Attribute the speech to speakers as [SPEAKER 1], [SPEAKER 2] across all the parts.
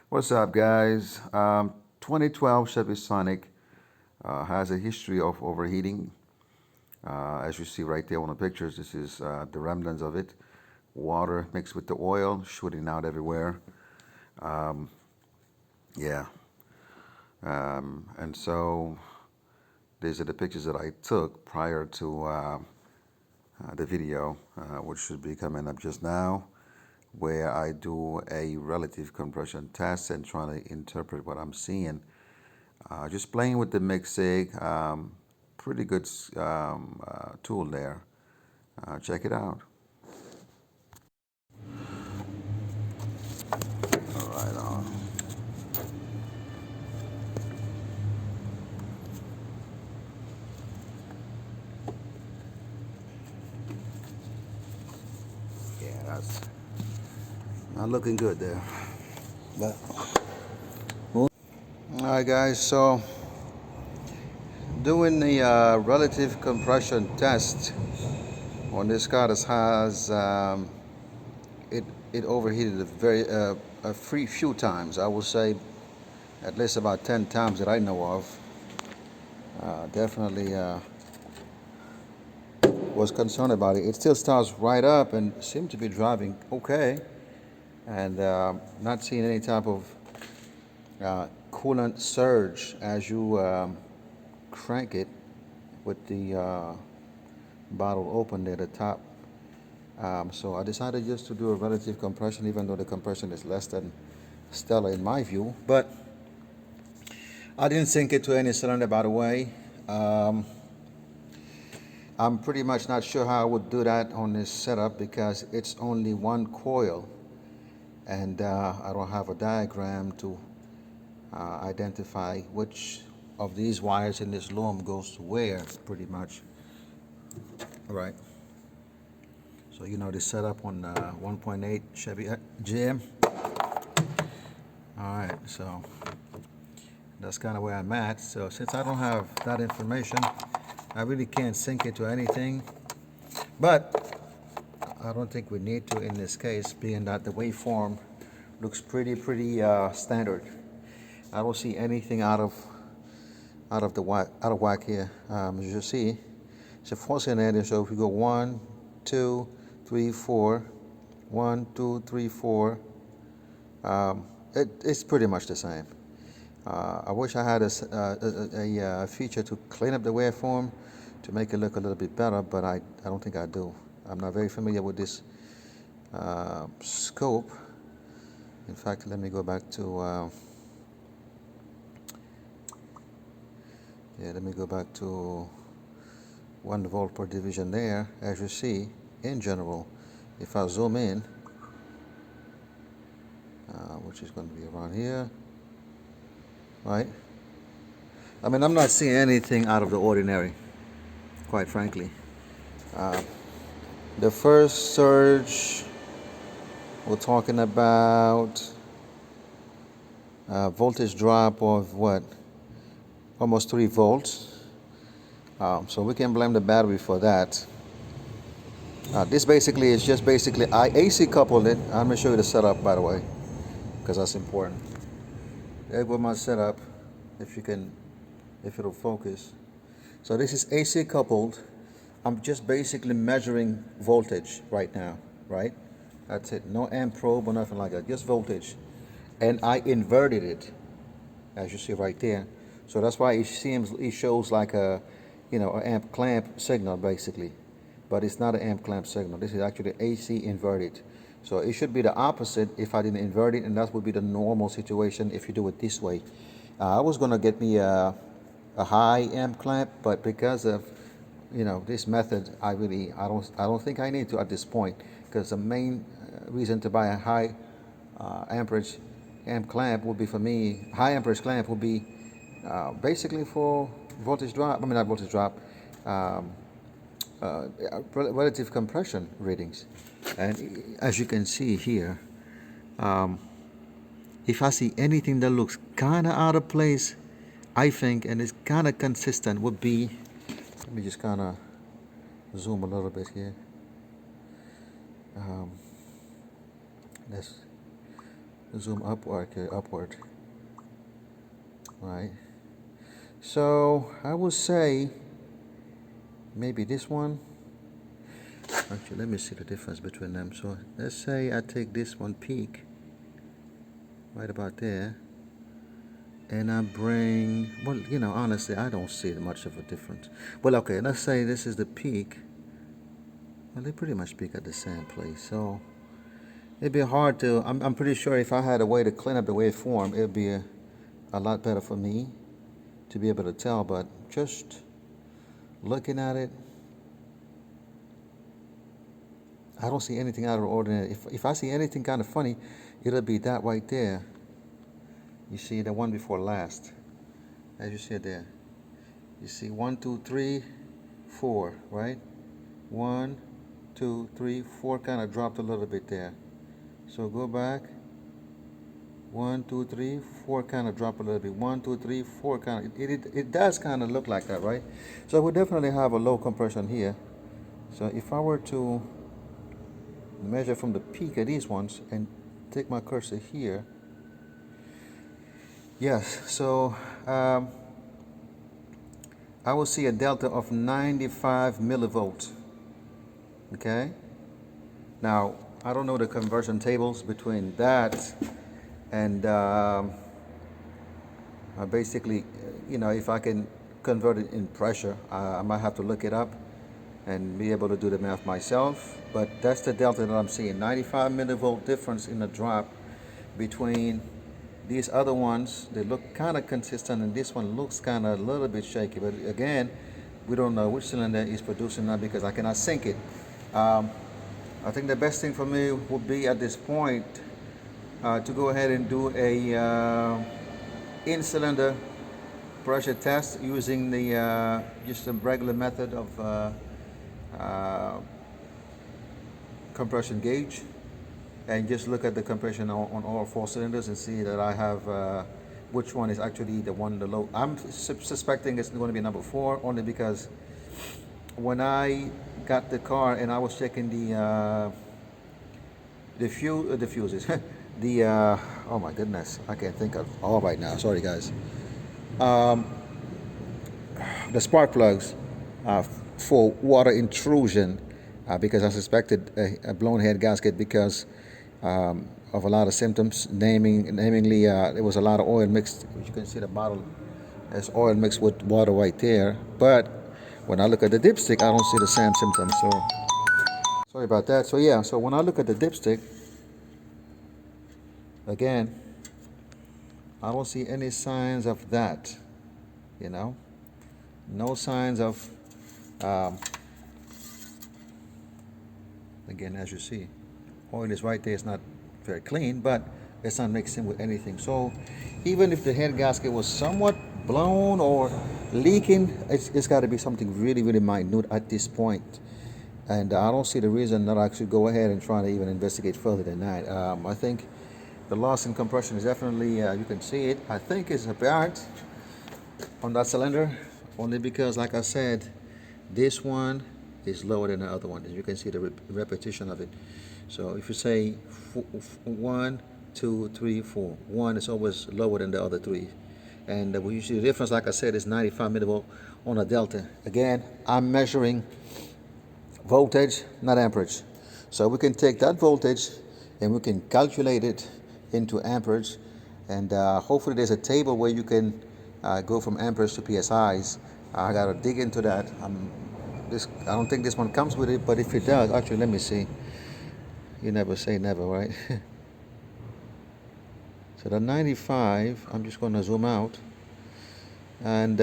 [SPEAKER 1] What's up, guys? 2012 Chevy Sonic has a history of overheating. As you see right there on the pictures, this is the remnants of it. Water mixed with the oil shooting out everywhere. Um, yeah. And so these are the pictures that I took prior to the video, which should be coming up just now, where I do a relative compression test and trying to interpret what I'm seeing. Just playing with the Micsig, pretty good tool there. Check it out. All right, on. Yeah, that's not looking good there. But all right, guys. So doing the relative compression test on this car has it overheated a few times. I would say at least about 10 times that I know of. Definitely was concerned about it. It still starts right up and seemed to be driving okay, and not seeing any type of coolant surge as you crank it with the bottle open there at the top. So I decided just to do a relative compression, even though the compression is less than stellar in my view. But I didn't sync it to any cylinder, by the way. I'm pretty much not sure how I would do that on this setup because it's only one coil, and I don't have a diagram to identify which of these wires in this loom goes to where, pretty much. All right. So you know this setup on 1.8 Chevy GM. All right, so that's kind of where I'm at. So since I don't have that information, I really can't sync it to anything. But I don't think we need to in this case, being that the waveform looks pretty standard. I don't see anything out of whack here. As you see, it's a 4-cylinder. So if we go 1, 2, 3, 4, 1, 2, 3, 4, it's pretty much the same. I wish I had a feature to clean up the waveform to make it look a little bit better, but I don't think I do. I'm not very familiar with this scope. In fact, let me go back to let me go back to 1 volt per division there. As you see, in general, if I zoom in, which is going to be around here, right? I mean, I'm not seeing anything out of the ordinary, quite frankly. The first surge, we're talking about voltage drop of what? Almost 3 volts. So we can blame the battery for that. This basically is just I AC coupled it. I'm gonna show you the setup, by the way, because that's important. There go my setup, if it'll focus. So this is AC coupled. I'm just basically measuring voltage right now, right? That's it. No amp probe or nothing like that, just voltage. And I inverted it, as you see right there. So that's why it shows like a, an amp clamp signal basically. But it's not an amp clamp signal. This is actually AC inverted. So it should be the opposite if I didn't invert it, and that would be the normal situation if you do it this way. I was gonna get me a high amp clamp, but because of this method, I don't think I need to at this point, because the main reason to buy a high amperage amp clamp would be, for me, high amperage clamp would be basically for voltage drop. I mean, not voltage drop. Relative compression readings. And as you can see here, if I see anything that looks kind of out of place, I think, and is kind of consistent, would be, let me just kind of zoom a little bit here. Let's zoom upward, okay, upward. Right. So I would say maybe this one. Actually, let me see the difference between them. So let's say I take this one peak right about there, and I bring, well, honestly, I don't see much of a difference. Well, okay, let's say this is the peak. Well, they pretty much peak at the same place. So it'd be hard to, I'm pretty sure if I had a way to clean up the waveform, it'd be a lot better for me to be able to tell. But just looking at it, I don't see anything out of the ordinary. If I see anything kind of funny, it'll be that right there. You see the one before last, as you see it there. You see 1, 2, 3, 4, right? 1, 2, 3, 4 kind of dropped a little bit there. So go back. 1, 2, 3, 4 kind of drop a little bit. 1, 2, 3, 4 kind of. It does kind of look like that, right? So we definitely have a low compression here. So if I were to measure from the peak of these ones and take my cursor here, yes, so I will see a delta of 95 millivolts. Okay. Now I don't know the conversion tables between that and basically, if I can convert it in pressure, I might have to look it up and be able to do the math myself. But that's the delta that I'm seeing, 95 millivolt difference in the drop between these other ones. They look kind of consistent, and this one looks kind of a little bit shaky. But again, we don't know which cylinder is producing that because I cannot sync it. I think the best thing for me would be at this point to go ahead and do a in-cylinder pressure test using the just a regular method of compression gauge, and just look at the compression on all 4 cylinders and see that I have which one is actually the one the low. I'm suspecting it's going to be number 4, only because when I got the car and I was checking the fuses, the oh my goodness, I can't think of all right now. Sorry guys. The spark plugs for water intrusion, because I suspected a blown head gasket because of a lot of symptoms, namely there was a lot of oil mixed. You can see the bottle has oil mixed with water right there. But when I look at the dipstick, I don't see the same symptoms. So sorry about that. So yeah, so when I look at the dipstick, again, I don't see any signs of that, no signs of, again, as you see, oil is right there. It's not very clean, but it's not mixed in with anything. So even if the head gasket was somewhat blown or leaking, it's got to be something really, really minute at this point. And I don't see the reason that I should go ahead and try to even investigate further than that. I think the loss in compression is definitely, you can see it, I think is apparent on that cylinder, only because, like I said, this one is lower than the other one. As you can see the repetition of it. So if you say 1, 2, 3, 4, 1 is always lower than the other 3. And we see the difference, like I said, is 95 millivolt on a delta. Again, I'm measuring voltage, not amperage. So we can take that voltage and we can calculate it into amperage, and hopefully there's a table where you can go from amperage to PSIs. I gotta dig into that. I don't think this one comes with it, but if it does, actually, let me see. You never say never, right? So the 95, I'm just gonna zoom out and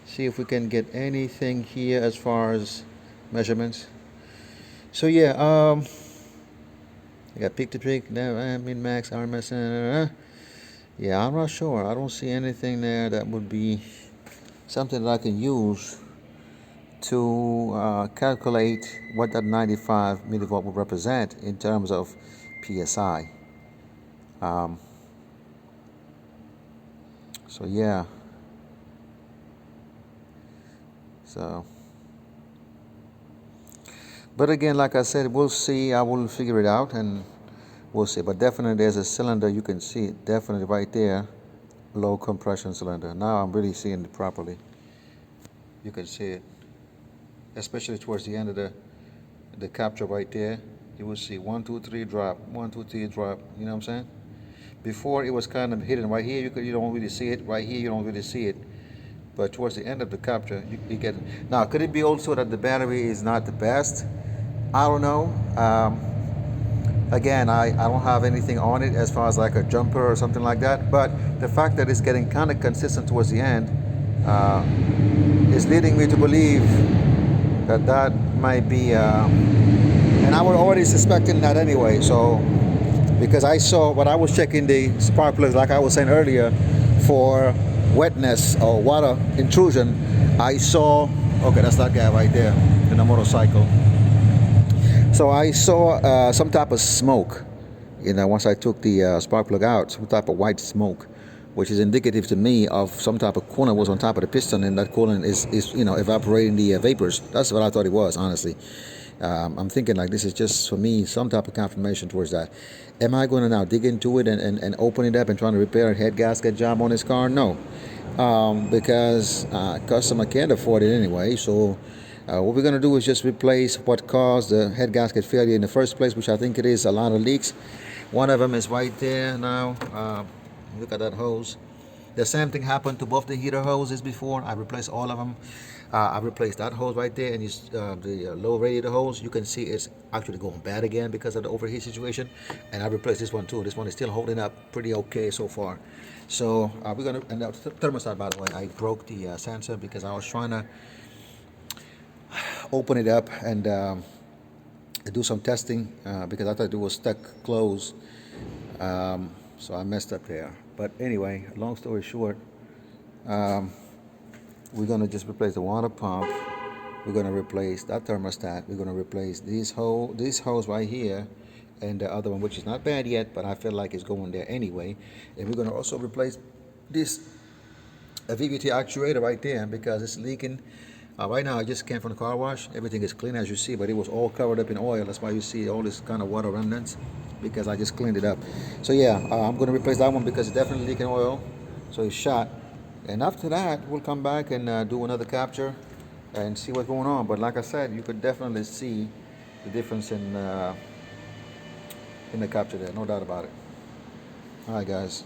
[SPEAKER 1] see if we can get anything here as far as measurements. So yeah, I got peak to peak, min max, RMS. Yeah, I'm not sure. I don't see anything there that would be something that I can use to calculate what that 95 millivolt would represent in terms of PSI. So yeah. So, but again, like I said, we'll see. I will figure it out, and We'll see. But definitely there's a cylinder, you can see it definitely right there, low compression cylinder. Now I'm really seeing it properly. You can see it, especially towards the end of the capture right there. You will see 1 2 3 drop, 1 2 3 drop. You know what I'm saying? Before it was kind of hidden right here. You don't really see it. Right here you don't really see it. But towards the end of the capture, you get it. Now, could it be also that the battery is not the best? I don't know. Again, I don't have anything on it as far as like a jumper or something like that. But the fact that it's getting kind of consistent towards the end is leading me to believe that that might be. And I was already suspecting that anyway. So, because I saw when I was checking the spark plugs, like I was saying earlier, for wetness or water intrusion, I saw, okay, that's that guy right there in a motorcycle. So I saw some type of smoke, once I took the spark plug out, some type of white smoke, which is indicative to me of some type of coolant was on top of the piston, and that coolant is evaporating the vapors. That's what I thought it was, honestly. I'm thinking like this is just, for me, some type of confirmation towards that. Am I going to now dig into it and open it up and trying to repair a head gasket job on this car? No, because customer can't afford it anyway. So what we're going to do is just replace what caused the head gasket failure in the first place, which I think it is a lot of leaks. One of them is right there now. Look at that hose. The same thing happened to both the heater hoses before. I replaced all of them. I replaced that hose right there, and the low radiator hose. You can see it's actually going bad again because of the overheat situation. And I replaced this one too. This one is still holding up pretty okay so far. So we're gonna, and the thermostat, by the way, I broke the sensor because I was trying to open it up and do some testing because I thought it was stuck closed. So I messed up there. But anyway, long story short, we're going to just replace the water pump. We're going to replace that thermostat. We're going to replace this hose right here, and the other one, which is not bad yet, but I feel like it's going there anyway. And we're going to also replace this VVT actuator right there because it's leaking. Right now, I just came from the car wash. Everything is clean as you see, but it was all covered up in oil. That's why you see all this kind of water remnants, because I just cleaned it up. So yeah, I'm going to replace that one because it's definitely leaking oil. So it's shot. And after that, we'll come back and do another capture and see what's going on. But like I said, you could definitely see the difference in the capture there. No doubt about it. All right, guys.